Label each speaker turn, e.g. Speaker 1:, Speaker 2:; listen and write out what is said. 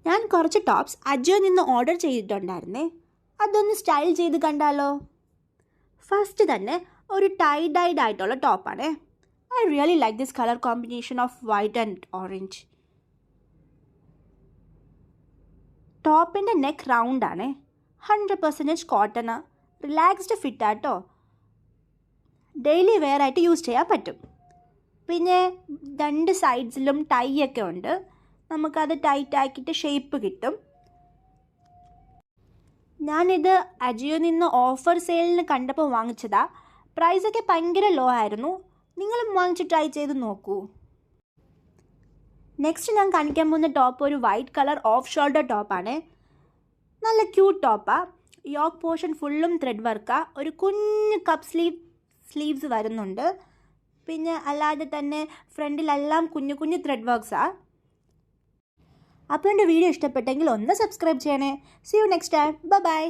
Speaker 1: ഞാൻ കുറച്ച് ടോപ്സ് അജിയോയിൽ നിന്ന് ഓർഡർ ചെയ്തിട്ടുണ്ടായിരുന്നേ. അതൊന്ന് സ്റ്റൈൽ ചെയ്ത് കണ്ടാലോ? ഫസ്റ്റ് തന്നെ ഒരു ടൈ ഡൈഡ് ആയിട്ടുള്ള ടോപ്പാണേ. I really like this colour combination of white and orange. ടോപ്പിൻ്റെ നെക്ക് റൗണ്ടാണേ. 100% കോട്ടണ്. റിലാക്സ്ഡ് ഫിറ്റാട്ടോ. ഡെയിലി വെയർ ആയിട്ട് യൂസ് ചെയ്യാൻ പറ്റും. പിന്നെ 2 സൈഡ്സിലും ടൈ ഒക്കെ ഉണ്ട്. നമുക്കത് ടൈറ്റ് ആക്കിയിട്ട് ഷേപ്പ് കിട്ടും. ഞാനിത് അജിയോയിൽ നിന്ന് ഓഫർ സെയിലിന് കണ്ടപ്പോൾ വാങ്ങിച്ചതാ. പ്രൈസൊക്കെ ഭയങ്കര ലോ ആയിരുന്നു. നിങ്ങളും വാങ്ങിച്ച് ട്രൈ ചെയ്ത് നോക്കൂ. നെക്സ്റ്റ് ഞാൻ കാണിക്കാൻ പോകുന്ന ടോപ്പ് ഒരു വൈറ്റ് കളർ ഓഫ് ഷോൾഡർ ടോപ്പാണ്. നല്ല ക്യൂട്ട് ടോപ്പാണ്. യോക്ക് പോർഷൻ ഫുള്ളും ത്രെഡ് വർക്കാണ്. ഒരു കുഞ്ഞ് കപ്പ് സ്ലീവ്സ് വരുന്നുണ്ട്. പിന്നെ അല്ലാതെ തന്നെ ഫ്രണ്ടിലെല്ലാം കുഞ്ഞു കുഞ്ഞു ത്രെഡ് വർക്ക്സാണ്. അപ്പോൾ എൻ്റെ വീഡിയോ ഇഷ്ടപ്പെട്ടെങ്കിൽ ഒന്ന് സബ്സ്ക്രൈബ് ചെയ്യണേ. See you next time. By.